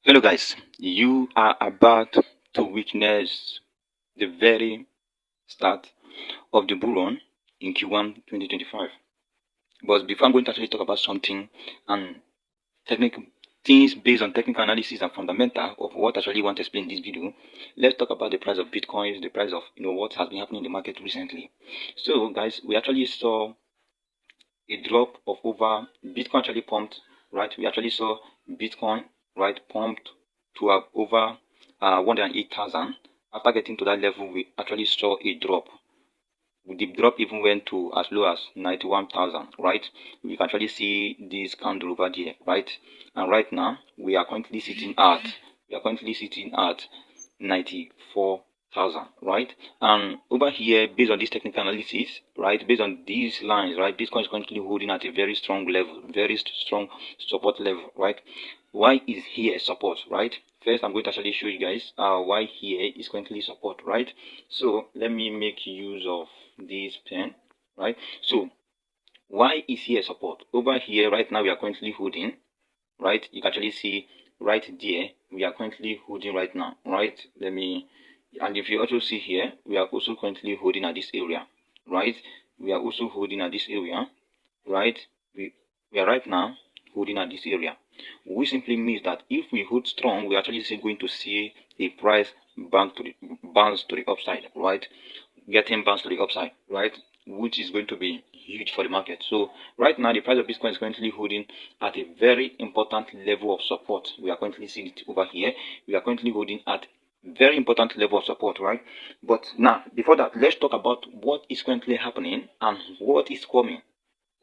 Hello guys, you are about to witness the very start of the bull run in Q1 2025. But before I'm going to actually talk about something and technical things based on technical analysis and fundamental of what I actually want to explain in this video, let's talk about the price of Bitcoin, the price of what has been happening in the market recently. So guys, we actually saw a drop of over Bitcoin actually pumped, right? We actually saw Bitcoin, right, pumped to over 108,000. After getting to that level, we actually saw a drop. The drop even went to as low as 91,000, right? We can actually see this candle over there, right? And right now, we are currently sitting at 94,000, right? And over here, based on this technical analysis, right, based on these lines, right, Bitcoin is currently holding at a very strong level, very strong support level, right? Why is here support, right? First, I'm going to actually show you guys why here is currently support, right? So let me make use of this pen, right? So why is here support? Over here, right now, we are currently holding, right? You can actually see right there, we are currently holding right now, right? And if you also see here, we are also currently holding at this area, right? We are also holding at this area, right? We are right now holding at this area, which simply means that if we hold strong, we're actually going to see a price bounce to the upside, right? Getting bounced to the upside, right? Which is going to be huge for the market. So right now, the price of Bitcoin is currently holding at a very important level of support. We are currently seeing it over here. We are currently holding at very important level of support, right? But now, before that, let's talk about what is currently happening and what is coming,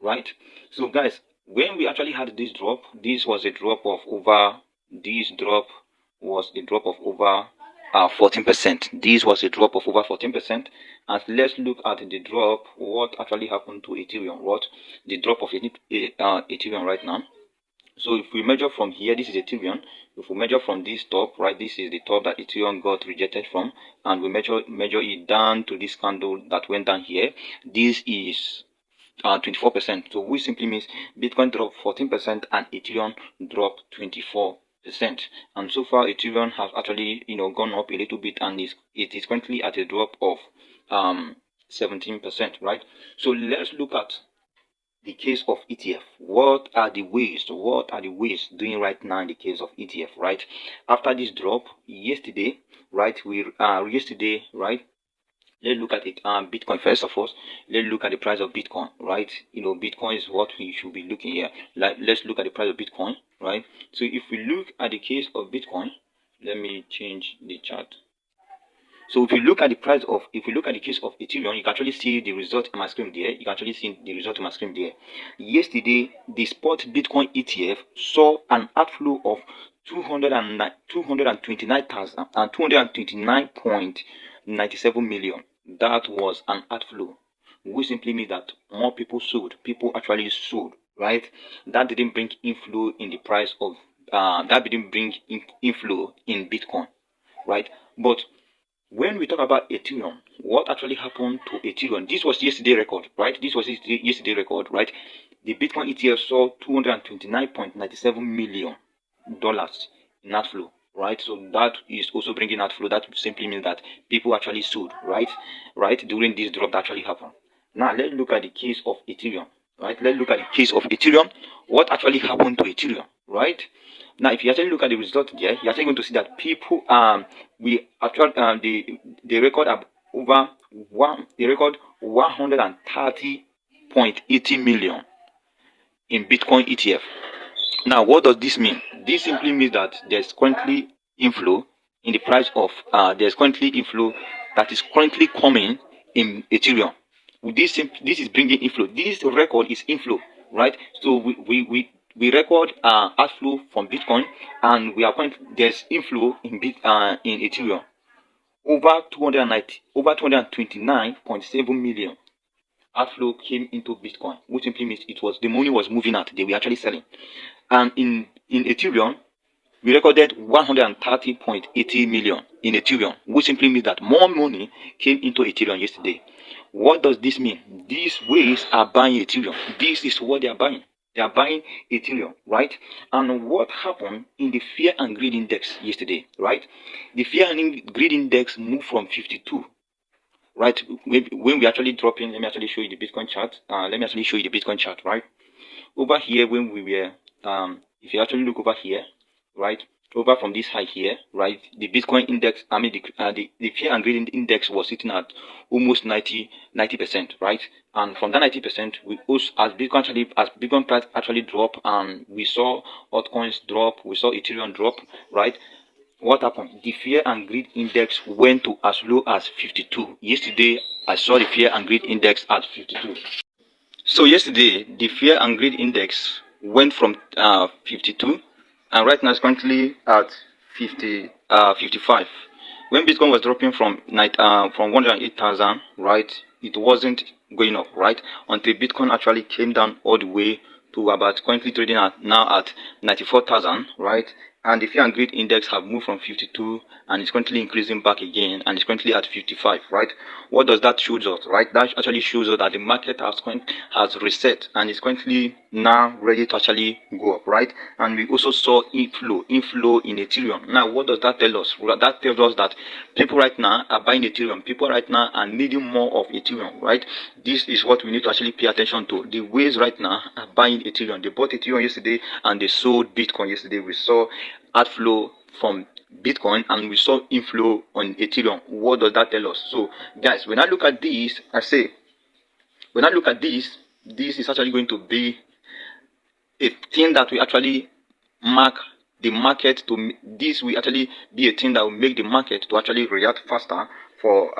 right? So guys, when we actually had this drop, this was a drop of over 14%. This was a drop of over 14%. And let's look at the drop, what actually happened to Ethereum, what the drop of Ethereum right now. So if we measure from here, this is Ethereum. If we measure from this top, right, this is the top that Ethereum got rejected from, and we measure it down to this candle that went down here. This is 24%. So which simply means Bitcoin dropped 14% and Ethereum dropped 24%. And so far, Ethereum has actually gone up a little bit, and it is currently at a drop of 17%, right? So let's look at the case of ETF. What are the ways doing right now in the case of ETF, right? After this drop yesterday, right? Let's look at it. Bitcoin first of all. Let's look at the price of Bitcoin, right? Bitcoin is what we should be looking here. Let's look at the price of Bitcoin, right? So if we look at the case of Bitcoin, let me change the chart. So if you look at the case of Ethereum, you can actually see the result on my screen there. Yesterday, the spot Bitcoin ETF saw an outflow of 229.97 million. That was an outflow, which simply means that more people sold. People actually sold, right? That didn't bring inflow in the price of inflow in Bitcoin, right? But when we talk about Ethereum, what actually happened to Ethereum? This was yesterday's record, right? Right? The Bitcoin ETF saw $229.97 million in outflow, right? So that is also bringing outflow. That simply means that people actually sold, right? During this drop that actually happened. Now let's look at the case of Ethereum, right? What actually happened to Ethereum, right? Now, if you actually look at the result there, you're actually going to see that people they record 130.80 million in Bitcoin ETF. Now, what does this mean? This simply means that there's currently inflow in the price of there's currently inflow that is currently coming in Ethereum. This is bringing inflow. This record is inflow, right? So we record outflow from Bitcoin, and there's inflow in Ethereum over 229.7 million. Outflow came into Bitcoin, which simply means the money was moving out. They were actually selling, and in Ethereum, we recorded 130.80 million in Ethereum, which simply means that more money came into Ethereum yesterday. What does this mean? These ways are buying Ethereum. This is what they are buying. They are buying Ethereum, right? And what happened in the fear and greed index yesterday, right? The fear and greed index moved from 52, right? When we actually drop in, let me actually show you the Bitcoin chart. Right? Over here, when we were, if you actually look over here, right? Over from this high here, right? The Bitcoin index, the fear and greed index was sitting at almost 90%, right? And from that 90%, we also, as Bitcoin price actually dropped, and we saw altcoins drop, we saw Ethereum drop, right? What happened? The fear and greed index went to as low as 52. Yesterday, I saw the fear and greed index at 52. So yesterday, the fear and greed index went from 52, and right now it's currently at 55. When Bitcoin was dropping from 108,000, right, it wasn't going up, right, until Bitcoin actually came down all the way to about currently trading at now at 94,000, right? And the fear and greed index have moved from 52 and it's currently increasing back again, and it's currently at 55, right? What does that show us, right? That actually shows us that the market has reset and is currently now ready to actually go up, right? And we also saw inflow in Ethereum. Now, what does that tell us? That tells us that people right now are buying Ethereum. People right now are needing more of Ethereum, right? This is what we need to actually pay attention to. The ways right now are buying Ethereum. They bought Ethereum yesterday and they sold Bitcoin yesterday. We saw outflow from Bitcoin and we saw inflow on Ethereum. What does that tell us? So guys, when I look at this, this is actually going to be a thing that will actually mark the market to this will actually be a thing that will make the market to actually react faster for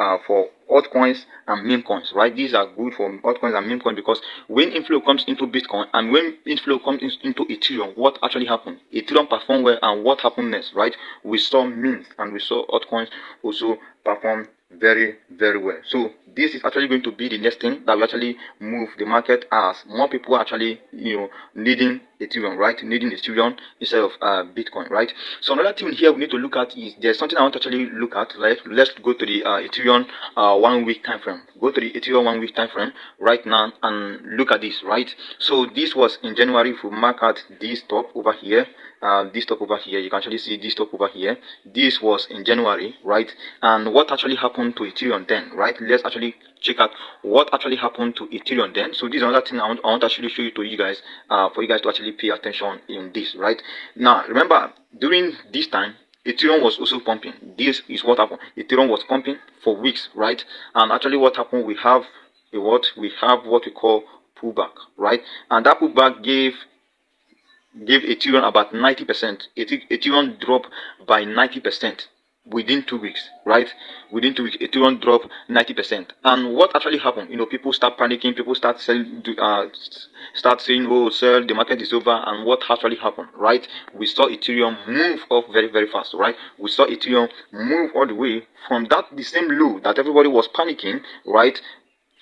altcoins and memecoins, right? These are good for altcoins and memecoins because when inflow comes into Bitcoin and when inflow comes into Ethereum, what actually happened? Ethereum performed well, and what happened next, right? We saw memes and we saw altcoins also perform very well. So this is actually going to be the next thing that will actually move the market, as more people are actually needing Ethereum, right? Needing Ethereum instead of Bitcoin, right? So another thing here we need to look at is there's something I want to actually look at, right? Let's go to the Ethereum 1 week time frame. Go to the Ethereum 1 week time frame right now and look at this, right? So this was in January. If we mark out this top over here, you can actually see this top over here. This was in January, right? And what actually happened to Ethereum then, right? Let's actually check out what actually happened to Ethereum then. So this is another thing I want to actually show you to you guys, for you guys to actually pay attention in this, right? Now remember, during this time Ethereum was also pumping. This is what happened. Ethereum was pumping for weeks, right? And actually what happened, we have what we call pullback, right? And that pullback gave Ethereum about 90%. Ethereum dropped by 90% within 2 weeks, right? Within 2 weeks, Ethereum dropped 90%. And what actually happened? People start panicking. People start selling, start saying, "Oh, sell, the market is over." And what actually happened, right? We saw Ethereum move up very fast, right? We saw Ethereum move all the way from the same low that everybody was panicking, right,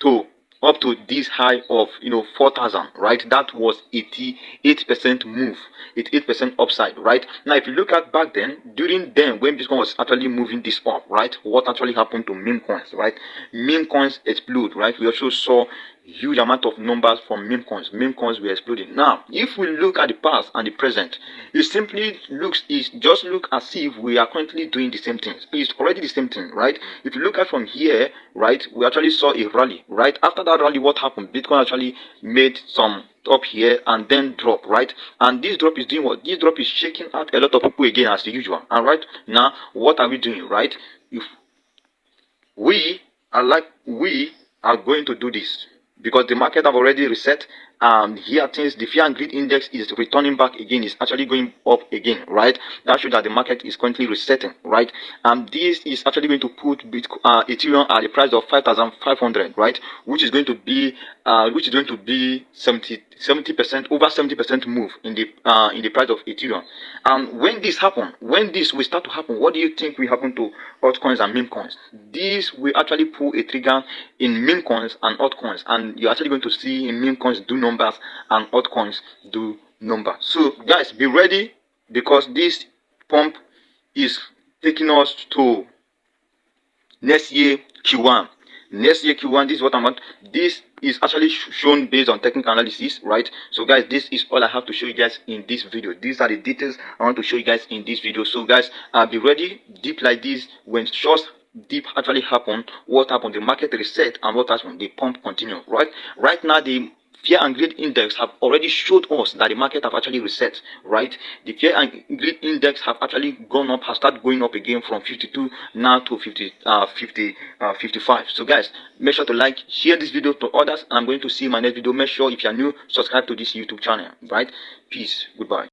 to up to this high of 4,000, right? That was 88% move, 88% upside, right? Now if you look at back then, when Bitcoin was actually moving this up, right, what actually happened to meme coins, right? Meme coins explode, right? We also saw huge amount of numbers from meme coins. Meme coins were exploding. Now if we look at the past and the present, it just look as if we are currently doing the same things. It's already the same thing, right? If you look at from here, right, we actually saw a rally. Right after that rally, what happened? Bitcoin actually made some up here and then drop, right? And this drop is doing what? This drop is shaking out a lot of people again as usual. And right now, what are we doing, right? If we are going to do this, because the market have already reset, and here things, the fear and greed index is returning back again, is actually going up again, right? That shows that the market is currently resetting, right? And this is actually going to put Ethereum at the price of 5,500, right? Which is going to be 70% over 70% move in the price of Ethereum. And when this will start to happen, what do you think will happen to altcoins and meme coins? This will actually pull a trigger in meme coins and altcoins, and you're actually going to see in meme coins do numbers and altcoins do numbers. So guys, be ready, because this pump is taking us to next year Q1. next year Q1, this is what I'm at. This is actually shown based on technical analysis, right? So guys, this is all I have to show you guys in this video. These are the details I want to show you guys in this video. So guys, be ready. Dip like this when shorts dip actually happen. What happened? The market reset, and what happened? The pump continue, right? Right now the fear and greed index have already showed us that the market have actually reset, right? The fear and greed index have actually gone up, has started going up again from 52 now to 55. So guys, make sure to like, share this video to others, and I'm going to see my next video. Make sure if you are new, subscribe to this YouTube channel, right? Peace. Goodbye.